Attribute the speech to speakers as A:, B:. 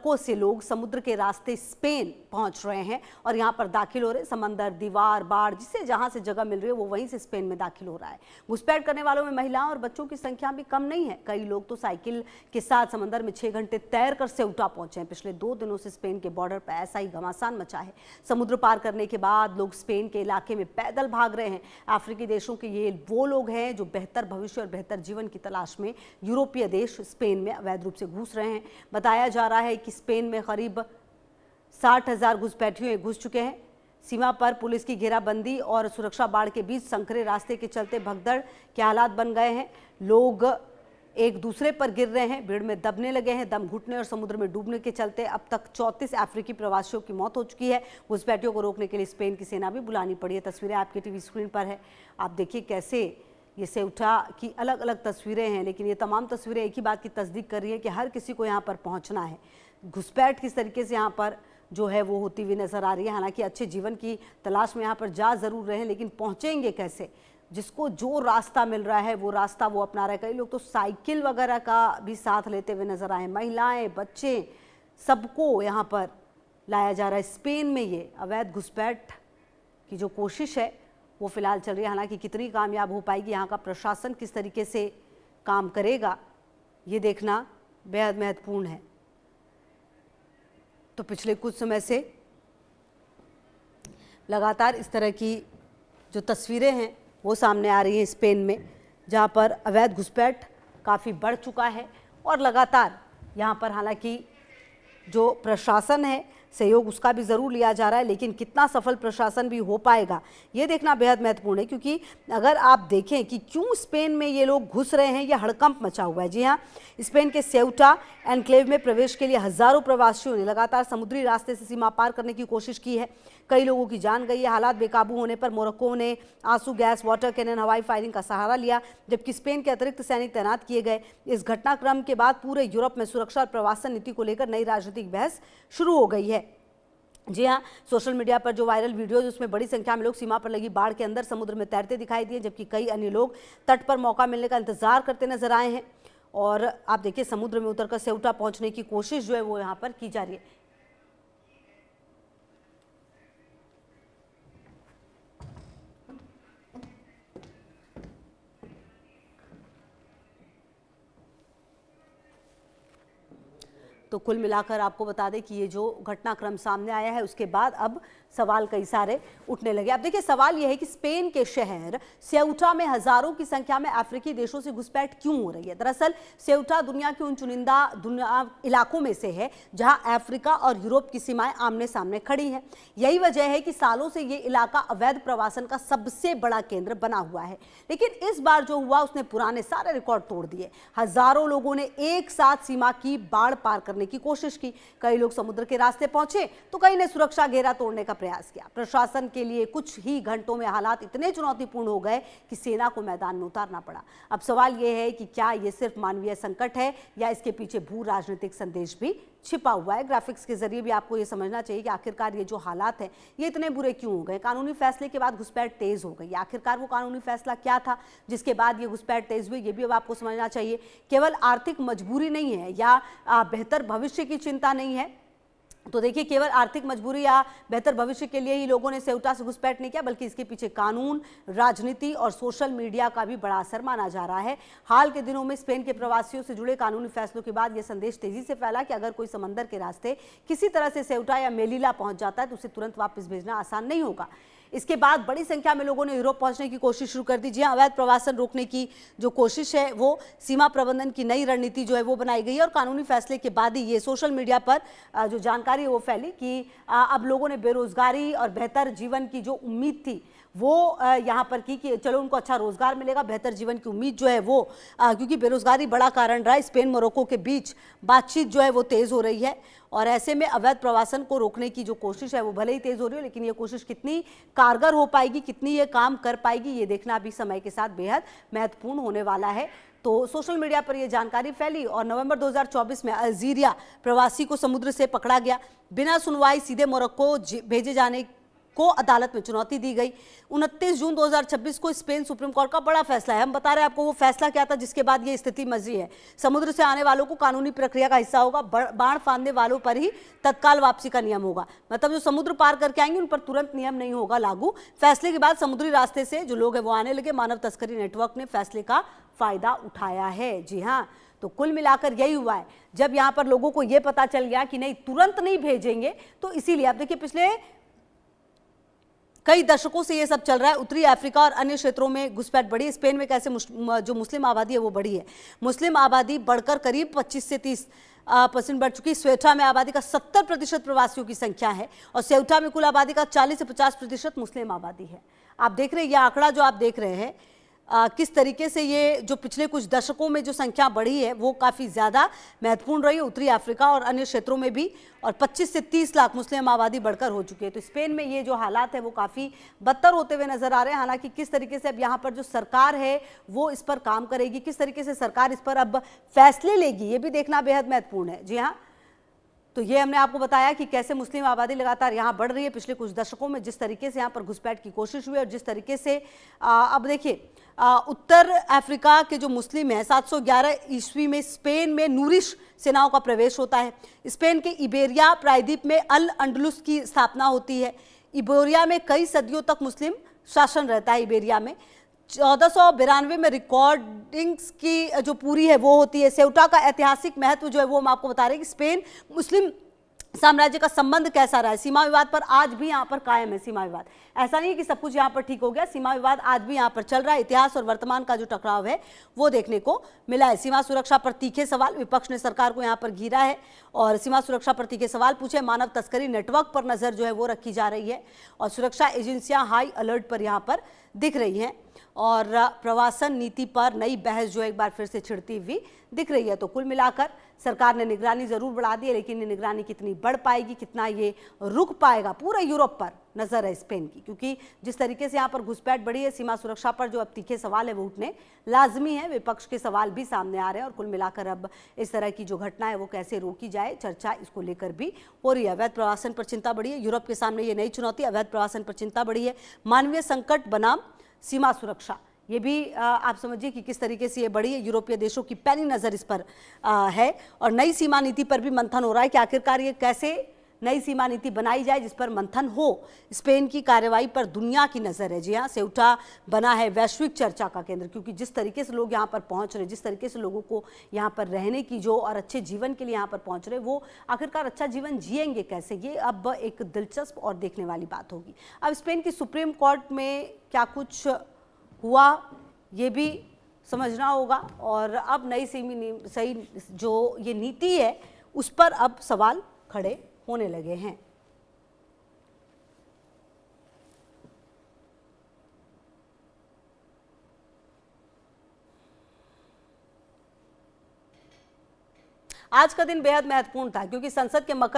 A: Morocco से लोग समुद्र के रास्ते स्पेन पहुंच रहे हैं और यहां पर दाखिल हो रहे। समंदर, दीवार, बाढ़, जिसे जहां से जगह मिल रही है वो वहीं से स्पेन में दाखिल हो रहा है। घुसपैठ करने वालों में महिलाओं और बच्चों की संख्या भी कम नहीं है। कई लोग तो साइकिल के साथ समंदर में 6 घंटे तैरकर सेउटा पहुंचे हैं। पिछले 2 दिनों से स्पेन के बॉर्डर पर ऐसा ही घमासान मचा है। समुद्र पार करने के बाद लोग स्पेन के इलाके में पैदल भाग रहे हैं। अफ्रीकी देशों के ये वो लोग हैं जो बेहतर भविष्य और बेहतर जीवन की तलाश में यूरोपीय देश स्पेन में अवैध रूप से घुस रहे हैं। बताया जा रहा है कि स्पेन में करीब 60,000 घुसपैठियों घुस चुके हैं। सीमा पर पुलिस की घेराबंदी और सुरक्षा बाड़ के बीच संकरे रास्ते के चलते भगदड़ के हालात बन गए हैं। लोग एक दूसरे पर गिर रहे हैं, भीड़ में दबने लगे हैं। दम घुटने और समुद्र में डूबने के चलते अब तक 34 अफ्रीकी प्रवासियों की मौत हो चुकी है। घुसपैठियों को रोकने के लिए स्पेन की सेना भी बुलानी पड़ी है। तस्वीरें आपके टीवी स्क्रीन पर है, आप देखिए कैसे ये सेउटा की अलग अलग तस्वीरें हैं, लेकिन ये तमाम तस्वीरें एक ही बात की तस्दीक कर रही है कि हर किसी को यहाँ पर पहुँचना है। घुसपैठ किस तरीके से यहाँ पर जो है वो होती हुई नजर आ रही है। हालांकि अच्छे जीवन की तलाश में यहाँ पर जा जरूर रहे हैं, लेकिन पहुँचेंगे कैसे? जिसको जो रास्ता मिल रहा है वो रास्ता वो अपना रहा है। कई लोग तो साइकिल वगैरह का भी साथ लेते हुए नजर आए। महिलाएं, बच्चे, सबको यहाँ पर लाया जा रहा है। स्पेन में ये अवैध घुसपैठ की जो कोशिश है वो फिलहाल चल रही है। हालांकि कितनी कामयाब हो पाएगी, यहाँ का प्रशासन किस तरीके से काम करेगा, ये देखना बेहद महत्वपूर्ण है। तो पिछले कुछ समय से लगातार इस तरह की जो तस्वीरें हैं वो सामने आ रही हैं स्पेन में, जहाँ पर अवैध घुसपैठ काफ़ी बढ़ चुका है और लगातार यहाँ पर हालांकि जो प्रशासन है सहयोग उसका भी ज़रूर लिया जा रहा है, लेकिन कितना सफल प्रशासन भी हो पाएगा ये देखना बेहद महत्वपूर्ण है। क्योंकि अगर आप देखें कि क्यों स्पेन में ये लोग घुस रहे हैं, ये हड़कंप मचा हुआ है। जी हाँ, स्पेन के सेउटा एनक्लेव में प्रवेश के लिए हज़ारों प्रवासियों ने लगातार समुद्री रास्ते से सीमा पार करने की कोशिश की है। कई लोगों की जान गई है। हालात बेकाबू होने पर मोरक्को ने आंसू गैस, वाटर कैनन, हवाई फायरिंग का सहारा लिया, जबकि स्पेन के अतिरिक्त सैनिक तैनात किए गए। इस घटनाक्रम के बाद पूरे यूरोप में सुरक्षा और प्रवासन नीति को लेकर नई राजनीतिक बहस शुरू हो गई है। जी हाँ, सोशल मीडिया पर जो वायरल वीडियोज उसमें बड़ी संख्या में लोग सीमा पर लगी बाढ़ के अंदर समुद्र में तैरते दिखाई दिए, जबकि कई अन्य लोग तट पर मौका मिलने का इंतजार करते नजर आए हैं। और आप देखिए समुद्र में उतरकर सेउटा पहुंचने की कोशिश जो है वो यहाँ पर की जा रही है। तो कुल मिलाकर आपको बता दें कि ये जो घटनाक्रम सामने आया है उसके बाद अब सवाल कई सारे उठने लगे। अब देखिए सवाल यह है कि स्पेन के शहर सेउटा में हजारों की संख्या में अफ्रीकी देशों से घुसपैठ क्यों हो रही है? दरअसल सेउटा दुनिया के उन चुनिंदा इलाकों में से है जहां अफ्रीका और यूरोप की सीमाएं आमने सामने खड़ी हैं। यही वजह है कि सालों से ये इलाका अवैध प्रवासन का सबसे बड़ा केंद्र बना हुआ है। लेकिन इस बार जो हुआ उसने पुराने सारे रिकॉर्ड तोड़ दिए। हजारों लोगों ने एक साथ सीमा की बाढ़ पार करने की कोशिश की। कई लोग समुद्र के रास्ते पहुंचे तो कई ने सुरक्षा घेरा तोड़ने का प्रयास किया। प्रशासन के लिए कुछ ही घंटों में हालात इतने चुनौतीपूर्ण हो गए कि सेना को मैदान में उतारना पड़ा। अब सवाल यह है कि क्या यह सिर्फ मानवीय संकट है या इसके पीछे भू राजनीतिक संदेश भी छिपा हुआ है? ग्राफिक्स के जरिए भी आपको यह समझना चाहिए कि आखिरकार ये जो हालात हैं ये इतने बुरे क्यों हो गए। कानूनी फैसले के बाद घुसपैठ तेज हो गई। आखिरकार वो कानूनी फैसला क्या था जिसके बाद ये घुसपैठ तेज हुई, ये भी अब आपको समझना चाहिए। केवल आर्थिक मजबूरी नहीं है या बेहतर भविष्य की चिंता नहीं है। तो देखिए केवल आर्थिक मजबूरी या बेहतर भविष्य के लिए ही लोगों ने सेउटा से घुसपैठ नहीं किया, बल्कि इसके पीछे कानून, राजनीति और सोशल मीडिया का भी बड़ा असर माना जा रहा है। हाल के दिनों में स्पेन के प्रवासियों से जुड़े कानूनी फैसलों के बाद यह संदेश तेजी से फैला कि अगर कोई समंदर के रास्ते किसी तरह से सेउटा या मेलिला पहुंच जाता है तो उसे तुरंत वापस भेजना आसान नहीं होगा। इसके बाद बड़ी संख्या में लोगों ने यूरोप पहुंचने की कोशिश शुरू कर दी। जी, अवैध प्रवासन रोकने की जो कोशिश है वो सीमा प्रबंधन की नई रणनीति जो है वो बनाई गई है। और कानूनी फैसले के बाद ही ये सोशल मीडिया पर जो जानकारी है वो फैली कि अब लोगों ने बेरोजगारी और बेहतर जीवन की जो उम्मीद थी वो यहाँ पर की कि चलो उनको अच्छा रोजगार मिलेगा, बेहतर जीवन की उम्मीद जो है वो क्योंकि बेरोजगारी बड़ा कारण रहा है। स्पेन मोरक्को के बीच बातचीत जो है वो तेज़ हो रही है और ऐसे में अवैध प्रवासन को रोकने की जो कोशिश है वो भले ही तेज़ हो रही है, लेकिन ये कोशिश कितनी कारगर हो पाएगी, कितनी ये काम कर पाएगी, ये देखना भी समय के साथ बेहद महत्वपूर्ण होने वाला है। तो सोशल मीडिया पर यह जानकारी फैली और नवंबर 2024 में अल्जीरिया प्रवासी को समुद्र से पकड़ा गया। बिना सुनवाई सीधे मोरक्को भेजे जाने को अदालत में चुनौती दी गई। 29 जून 2026 को स्पेन सुप्रीम कोर्ट का बड़ा फैसला है। हम बता रहे हैं आपको वो फैसला क्या था जिसके बाद ये स्थिति मजी है। समुद्र से आने वालों को कानूनी प्रक्रिया का हिस्सा होगा, बाढ़ फांदने वालों पर ही तत्काल वापसी का नियम होगा। मतलब जो समुद्र पार करके आएंगे उन पर तुरंत नियम नहीं होगा लागू। फैसले के बाद समुद्री रास्ते से जो लोग हैं वो आने लगे। मानव तस्करी नेटवर्क ने फैसले का फायदा उठाया है। जी हाँ, तो कुल मिलाकर यही हुआ है। जब यहां पर लोगों को यह पता चल गया कि नहीं तुरंत नहीं भेजेंगे, तो इसीलिए आप देखिए पिछले कई दशकों से ये सब चल रहा है। उत्तरी अफ्रीका और अन्य क्षेत्रों में घुसपैठ बढ़ी। स्पेन में कैसे जो मुस्लिम आबादी है वो बढ़ी है। मुस्लिम आबादी बढ़कर करीब 25 से 30% बढ़ चुकी। स्वेटा में आबादी का 70% प्रवासियों की संख्या है और सेउटा में कुल आबादी का 40 से 50% मुस्लिम आबादी है। आप देख रहे हैं ये आंकड़ा जो आप देख रहे हैं किस तरीके से ये जो पिछले कुछ दशकों में जो संख्या बढ़ी है वो काफ़ी ज़्यादा महत्वपूर्ण रही है उत्तरी अफ्रीका और अन्य क्षेत्रों में भी। और 25 से 30 लाख मुस्लिम आबादी बढ़कर हो चुकी है। तो स्पेन में ये जो हालात है वो काफ़ी बदतर होते हुए नजर आ रहे हैं। हालांकि किस तरीके से अब यहाँ पर जो सरकार है वो इस पर काम करेगी, किस तरीके से सरकार इस पर अब फैसले लेगी, ये भी देखना बेहद महत्वपूर्ण है। जी हाँ, तो ये हमने आपको बताया कि कैसे मुस्लिम आबादी लगातार यहाँ बढ़ रही है। पिछले कुछ दशकों में जिस तरीके से यहाँ पर घुसपैठ की कोशिश हुई और जिस तरीके से अब देखिए उत्तर अफ्रीका के जो मुस्लिम हैं 711 ईस्वी में स्पेन में नूरिश सेनाओं का प्रवेश होता है। स्पेन के इबेरिया प्रायद्वीप में अल अंडलुस की स्थापना होती है। इबेरिया में कई सदियों तक मुस्लिम शासन रहता है। इबेरिया में 1492 में रिकॉर्डिंग्स की जो पूरी है वो होती है। सेउटा का ऐतिहासिक महत्व जो है वो हम आपको बता रहे हैं कि स्पेन मुस्लिम साम्राज्य का संबंध कैसा रहा है। सीमा विवाद पर आज भी यहाँ पर कायम है सीमा विवाद। ऐसा नहीं है कि सब कुछ यहाँ पर ठीक हो गया, सीमा विवाद आज भी यहाँ पर चल रहा है। इतिहास और वर्तमान का जो टकराव है वो देखने को मिला है। सीमा सुरक्षा पर तीखे सवाल, विपक्ष ने सरकार को यहाँ पर घेरा है और सीमा सुरक्षा पर तीखे सवाल पूछे। मानव तस्करी नेटवर्क पर नजर जो है वो रखी जा रही है और सुरक्षा एजेंसियां हाई अलर्ट पर यहाँ पर दिख रही हैं और प्रवासन नीति पर नई बहस जो एक बार फिर से छिड़ती हुई दिख रही है। तो कुल मिलाकर सरकार ने निगरानी जरूर बढ़ा दी है, लेकिन ये निगरानी कितनी बढ़ पाएगी, कितना ये रुक पाएगा, पूरे यूरोप पर नजर है स्पेन की। क्योंकि जिस तरीके से यहाँ पर घुसपैठ बढ़ी है, सीमा सुरक्षा पर जो अब तीखे सवाल है वो उठने लाजमी है। विपक्ष के सवाल भी सामने आ रहे हैं और कुल मिलाकर अब इस तरह की जो घटना है वो कैसे रोकी जाए, चर्चा इसको लेकर भी हो रही है। अवैध प्रवासन पर चिंता बढ़ी है। यूरोप के सामने ये नई चुनौती, अवैध प्रवासन पर चिंता बढ़ी है। मानवीय संकट बनाम सीमा सुरक्षा, ये भी आप समझिए कि किस तरीके से ये बड़ी है। यूरोपीय देशों की पैनी नज़र इस पर है और नई सीमा नीति पर भी मंथन हो रहा है कि आखिरकार ये कैसे नई सीमा नीति बनाई जाए जिस पर मंथन हो। स्पेन की कार्रवाई पर दुनिया की नज़र है। जी हाँ, सेउटा बना है वैश्विक चर्चा का केंद्र, क्योंकि जिस तरीके से लोग यहाँ पर पहुँच रहे, जिस तरीके से लोगों को यहाँ पर रहने की जो और अच्छे जीवन के लिए यहाँ पर पहुँच रहे, वो आखिरकार अच्छा जीवन जिएंगे कैसे, ये अब एक दिलचस्प और देखने वाली बात होगी। अब स्पेन की सुप्रीम कोर्ट में क्या कुछ हुआ ये भी समझना होगा और अब नई सही जो ये नीति है उस पर अब सवाल खड़े होने लगे हैं। आज का दिन बेहद महत्वपूर्ण था क्योंकि संसद के मकर